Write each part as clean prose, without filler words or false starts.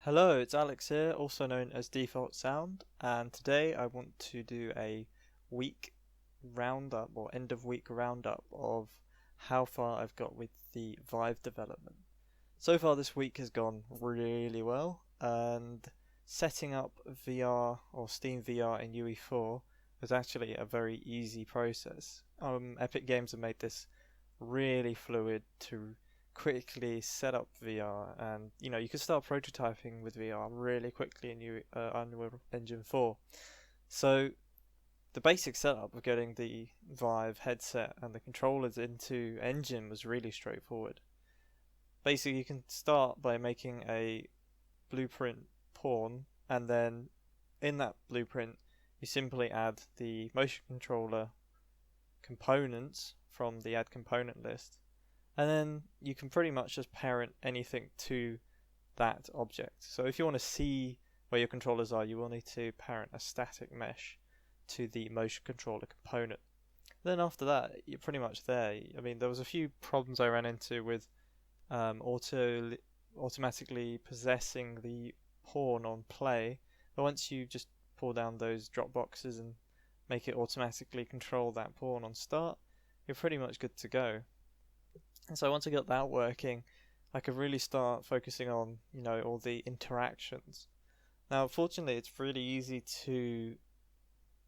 Hello, it's Alex here, also known as Defaultsound, and today I want to do a week roundup or end of week roundup of how far I've got with the Vive development. So far this week has gone really well, and setting up VR or Steam VR in UE4 was actually a very easy process. Epic Games have made this really fluid to quickly set up VR, and you can start prototyping with VR really quickly in Unreal Engine 4. So the basic setup of getting the Vive headset and the controllers into Engine was really straightforward. Basically, you can start by making a blueprint pawn, and then in that blueprint, you simply add the motion controller components from the add component list, and then you can pretty much just parent anything to that object. So if you want to see where your controllers are, you will need to parent a static mesh to the motion controller component. Then after that, you're pretty much there. I mean, there was a few problems I ran into with automatically possessing the pawn on play, but once you just pull down those drop boxes and make it automatically control that pawn on start, you're pretty much good to go. And so once I got that working, I could really start focusing on, all the interactions. Now, fortunately, it's really easy to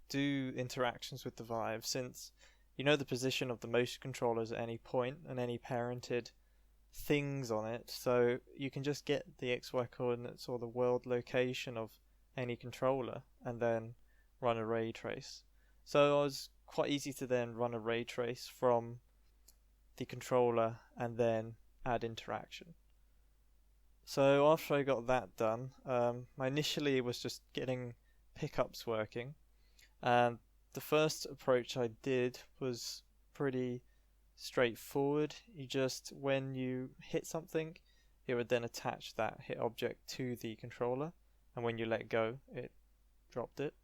do interactions with the Vive since you know the position of the motion controllers at any point and any parented things on it, so you can just get the XY coordinates or the world location of any controller and then run a ray trace. So it was quite easy to then run a ray trace from the controller and then add interaction. So after I got that done, my initially was just getting pickups working, and the first approach I did was pretty straightforward. When you hit something, it would then attach that hit object to the controller, and when you let go, it dropped it.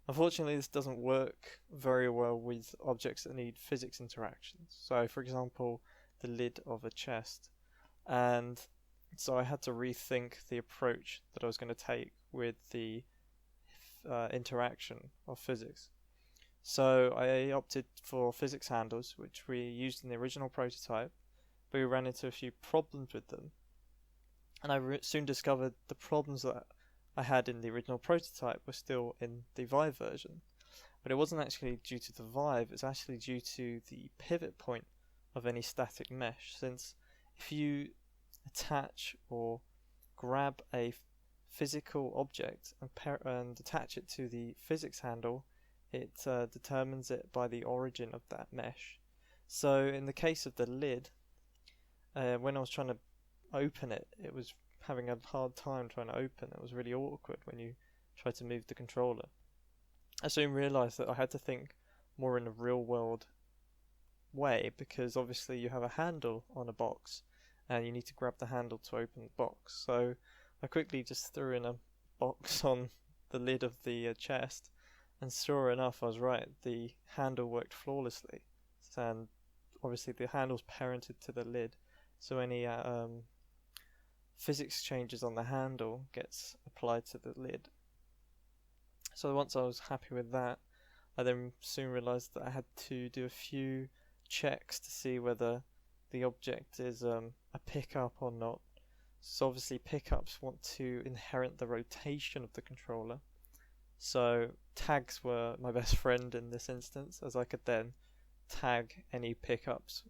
Unfortunately, this doesn't work very well with objects that need physics interactions. So, for example, the lid of a chest. And so I had to rethink the approach that I was going to take with the interaction of physics. So I opted for physics handles, which we used in the original prototype, but we ran into a few problems with them. And I soon discovered the problems that I had in the original prototype were still in the Vive version. But it wasn't actually due to the Vive, it's actually due to the pivot point of any static mesh, since if you attach or grab a physical object and attach it to the physics handle, it determines it by the origin of that mesh. So in the case of the lid, when I was trying to open it, it was having a hard time trying to open. It was really awkward when you try to move the controller. I soon realised that I had to think more in a real world way, because obviously you have a handle on a box and you need to grab the handle to open the box. So I quickly just threw in a box on the lid of the chest, and sure enough I was right, the handle worked flawlessly. And obviously the handle's parented to the lid, so any physics changes on the handle gets applied to the lid. So once I was happy with that, I then soon realised that I had to do a few checks to see whether the object is a pickup or not. So obviously pickups want to inherit the rotation of the controller. So tags were my best friend in this instance, as I could then tag any pickups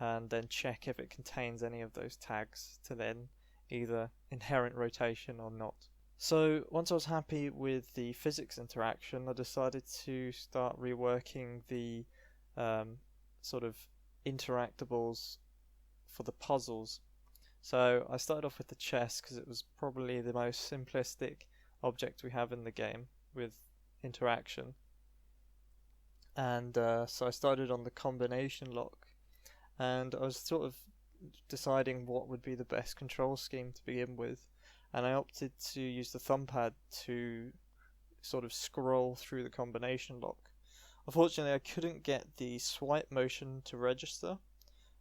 and then check if it contains any of those tags to then either inherent rotation or not. So once I was happy with the physics interaction, I decided to start reworking the sort of interactables for the puzzles. So I started off with the chess because it was probably the most simplistic object we have in the game with interaction. And so I started on the combination lock, and I was sort of deciding what would be the best control scheme to begin with, and I opted to use the thumb pad to sort of scroll through the combination lock. Unfortunately, I couldn't get the swipe motion to register,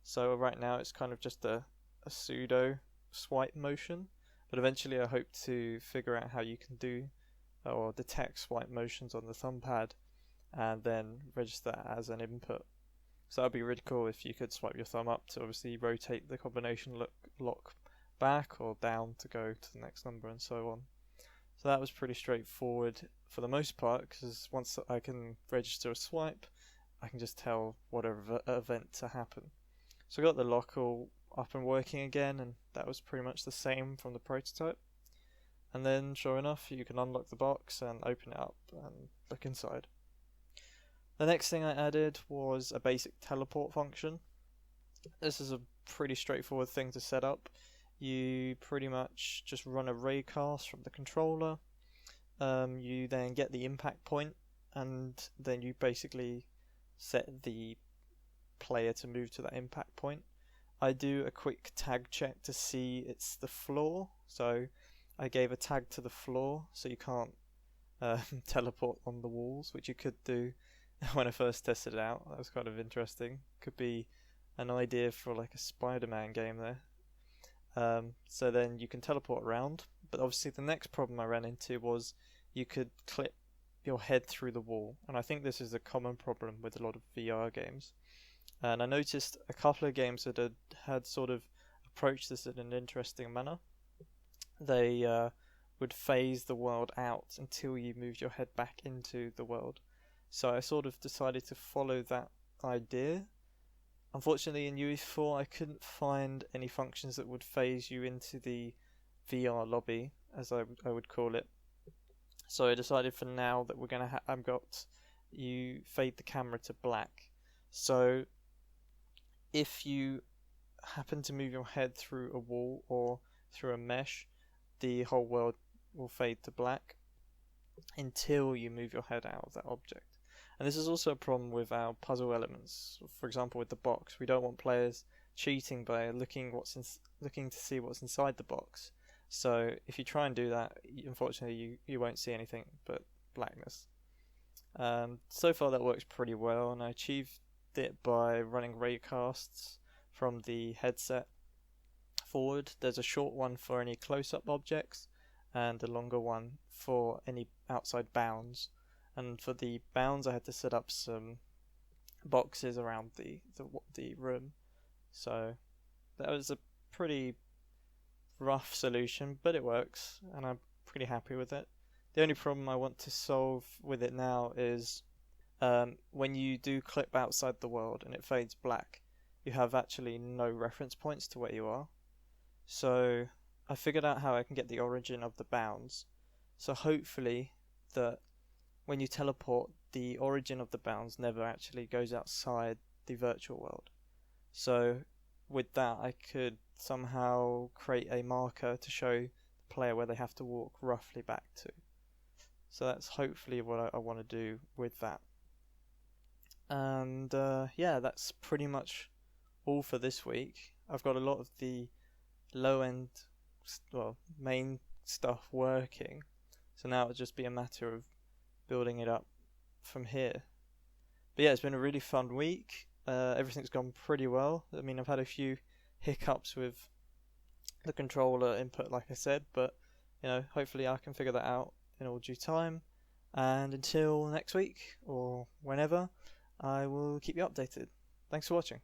so right now it's kind of just a pseudo swipe motion, but eventually I hope to figure out how you can do or detect swipe motions on the thumb pad and then register that as an input. So that'd be really cool if you could swipe your thumb up to obviously rotate the combination lock back, or down to go to the next number, and so on. So that was pretty straightforward for the most part, because once I can register a swipe, I can just tell whatever event to happen. So I got the lock all up and working again, and that was pretty much the same from the prototype. And then sure enough, you can unlock the box and open it up and look inside. The next thing I added was a basic teleport function. This is a pretty straightforward thing to set up. You pretty much just run a raycast from the controller. You then get the impact point, and then you basically set the player to move to that impact point. I do a quick tag check to see it's the floor, so I gave a tag to the floor so you can't teleport on the walls, which you could do when I first tested it out. That was kind of interesting. Could be an idea for like a Spider-Man game there. So then you can teleport around, but obviously the next problem I ran into was you could clip your head through the wall, and I think this is a common problem with a lot of VR games. And I noticed a couple of games that had sort of approached this in an interesting manner. They would phase the world out until you moved your head back into the world. So I sort of decided to follow that idea. Unfortunately, in UE4 I couldn't find any functions that would phase you into the VR lobby, as I would call it. So I decided for now that we're gonna I've got you fade the camera to black. So if you happen to move your head through a wall or through a mesh, the whole world will fade to black until you move your head out of that object. And this is also a problem with our puzzle elements. For example, with the box, we don't want players cheating by looking to see what's inside the box. So if you try and do that, unfortunately you won't see anything but blackness. So far that works pretty well, and I achieved it by running raycasts from the headset forward. There's a short one for any close-up objects and a longer one for any outside bounds. And for the bounds I had to set up some boxes around the room. So that was a pretty rough solution, but it works and I'm pretty happy with it. The only problem I want to solve with it now is when you do clip outside the world and it fades black, you have actually no reference points to where you are. So I figured out how I can get the origin of the bounds. So hopefully that when you teleport, the origin of the bounds never actually goes outside the virtual world. So with that, I could somehow create a marker to show the player where they have to walk roughly back to. So that's hopefully what I want to do with that. And yeah, that's pretty much all for this week. I've got a lot of the low-end, main stuff working. So now it'll just be a matter of building it up from here. But yeah, it's been a really fun week. Everything's gone pretty well. I mean, I've had a few hiccups with the controller input, like I said, but hopefully I can figure that out in all due time. And until next week or whenever, I will keep you updated. Thanks for watching.